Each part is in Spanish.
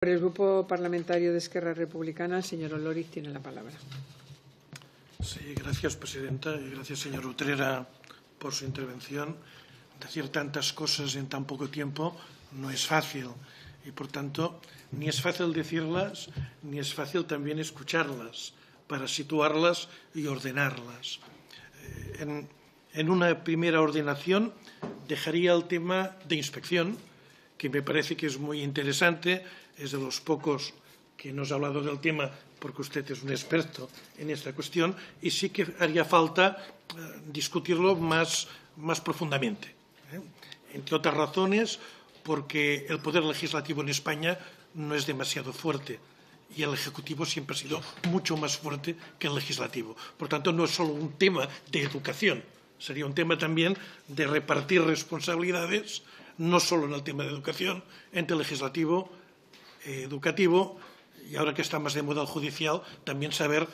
Por el Grupo Parlamentario de Esquerra Republicana, el señor Olóriz tiene la palabra. Sí, gracias, presidenta, y gracias, señor Utrera, por su intervención. Decir tantas cosas en tan poco tiempo no es fácil y, por tanto, ni es fácil decirlas, ni es fácil también escucharlas para situarlas y ordenarlas. En una primera ordenación dejaría el tema de inspección, que me parece que es muy interesante, es de los pocos que nos ha hablado del tema, porque usted es un experto en esta cuestión, y sí que haría falta discutirlo más profundamente. Entre otras razones, porque el poder legislativo en España no es demasiado fuerte y el Ejecutivo siempre ha sido mucho más fuerte que el Legislativo. Por tanto, no es solo un tema de educación, sería un tema también de repartir responsabilidades, no solo en el tema de educación, entre legislativo, educativo, y ahora que está más de moda el judicial, también saber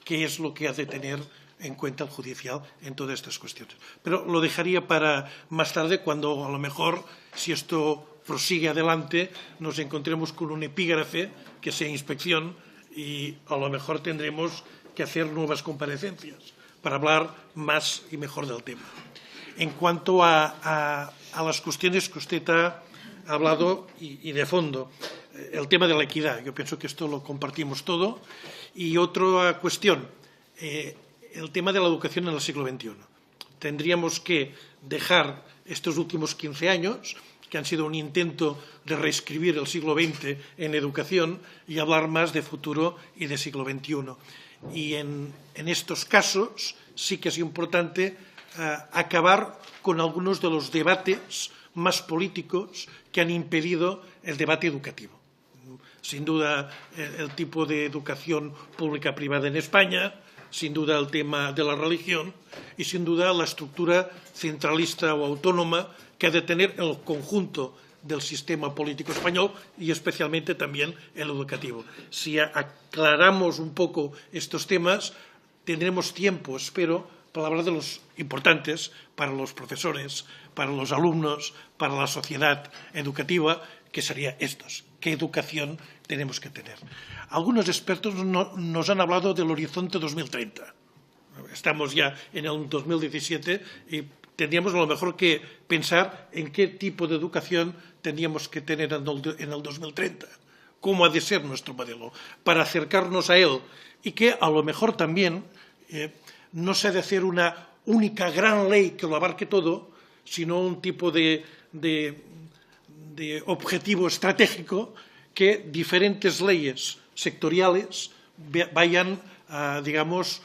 qué es lo que ha de tener en cuenta el judicial en todas estas cuestiones. Pero lo dejaría para más tarde, cuando a lo mejor, si esto prosigue adelante, nos encontremos con un epígrafe que sea inspección y a lo mejor tendremos que hacer nuevas comparecencias para hablar más y mejor del tema. En cuanto a las cuestiones que usted ha hablado y de fondo, el tema de la equidad, yo pienso que esto lo compartimos todo. Y otra cuestión, el tema de la educación en el siglo XXI. Tendríamos que dejar estos últimos 15 años, que han sido un intento de reescribir el siglo XX en educación, y hablar más de futuro y de siglo XXI. Y en estos casos sí que es importante acabar con algunos de los debates más políticos que han impedido el debate educativo. Sin duda, el tipo de educación pública privada en España, sin duda el tema de la religión y, sin duda, la estructura centralista o autónoma que ha de tener el conjunto del sistema político español y especialmente también el educativo. Si aclaramos un poco estos temas, tendremos tiempo, espero, para hablar de los importantes para los profesores, para los alumnos, para la sociedad educativa, que serían estos. ¿Qué educación tenemos que tener? Algunos expertos nos han hablado del horizonte 2030. Estamos ya en el 2017 y tendríamos a lo mejor que pensar en qué tipo de educación tendríamos que tener en el 2030. ¿Cómo ha de ser nuestro modelo? Para acercarnos a él y que a lo mejor también no se ha de hacer una única gran ley que lo abarque todo, sino un tipo de objetivo estratégico que diferentes leyes sectoriales vayan, digamos,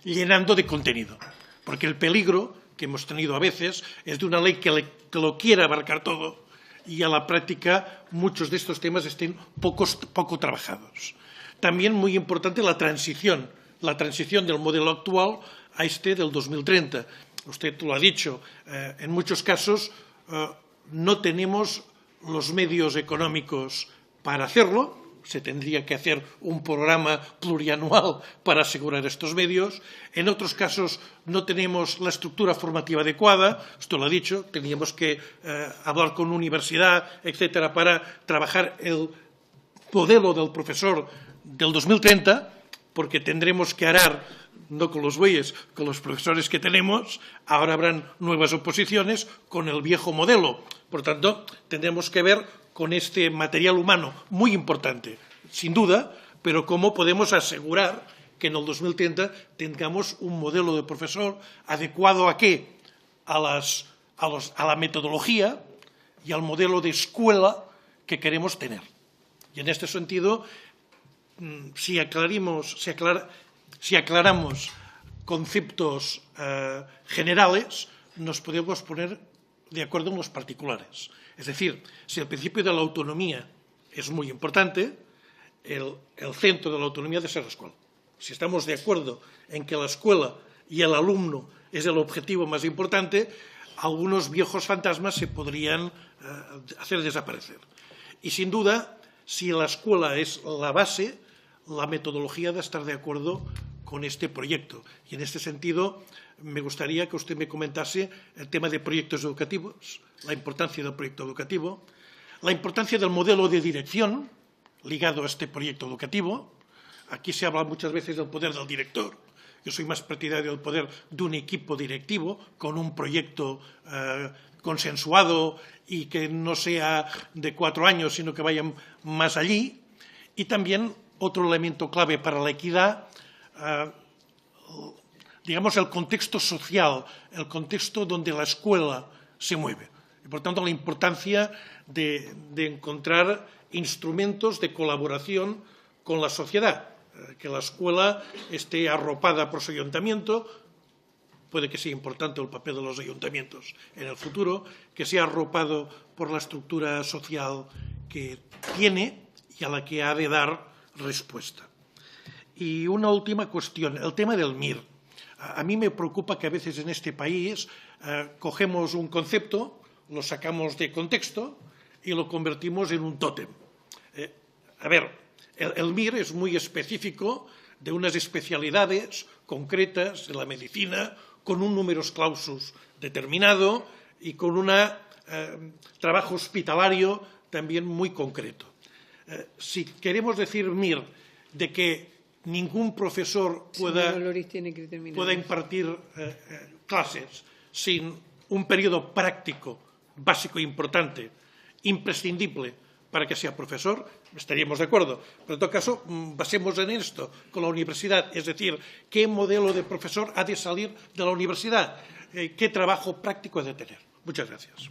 llenando de contenido. Porque el peligro que hemos tenido a veces es de una ley que lo quiera abarcar todo y a la práctica muchos de estos temas estén poco trabajados. También muy importante la transición del modelo actual a este del 2030. Usted lo ha dicho, en muchos casos no tenemos los medios económicos para hacerlo. Se tendría que hacer un programa plurianual para asegurar estos medios. En otros casos no tenemos la estructura formativa adecuada. Esto lo ha dicho. Tendríamos que hablar con universidad, etcétera, para trabajar el modelo del profesor del 2030, porque tendremos que arar, no con los bueyes, con los profesores que tenemos. Ahora habrán nuevas oposiciones con el viejo modelo. Por tanto, tendremos que ver con este material humano muy importante, sin duda, pero cómo podemos asegurar que en el 2030 tengamos un modelo de profesor adecuado ¿a qué? A la metodología y al modelo de escuela que queremos tener. Y en este sentido, si aclaramos conceptos generales, nos podemos poner de acuerdo en los particulares. Es decir, si el principio de la autonomía es muy importante, el centro de la autonomía debe ser la escuela. Si estamos de acuerdo en que la escuela y el alumno es el objetivo más importante, algunos viejos fantasmas se podrían hacer desaparecer. Y sin duda, si la escuela es la base, la metodología debe estar de acuerdo con este proyecto. Y en este sentido, me gustaría que usted me comentase el tema de proyectos educativos, la importancia del proyecto educativo, la importancia del modelo de dirección, ligado a este proyecto educativo. Aquí se habla muchas veces del poder del director. Yo soy más partidario del poder de un equipo directivo con un proyecto consensuado y que no sea de 4 años, sino que vayan más allí. Y también otro elemento clave para la equidad, digamos, el contexto social, el contexto donde la escuela se mueve. Y, por tanto, la importancia de encontrar instrumentos de colaboración con la sociedad, que la escuela esté arropada por su ayuntamiento. Puede que sea importante el papel de los ayuntamientos en el futuro, que sea arropado por la estructura social que tiene y a la que ha de dar respuesta. Y una última cuestión, el tema del MIR. A mí me preocupa que a veces en este país cogemos un concepto, lo sacamos de contexto y lo convertimos en un tótem. El MIR es muy específico de unas especialidades concretas de la medicina, con un numerus clausus determinado y con un trabajo hospitalario también muy concreto. Si queremos decir MIR de que ningún profesor pueda impartir clases sin un periodo práctico básico e importante, imprescindible para que sea profesor, estaríamos de acuerdo. Pero en todo caso, basemos en esto con la universidad, es decir, qué modelo de profesor ha de salir de la universidad, qué trabajo práctico ha de tener. Muchas gracias.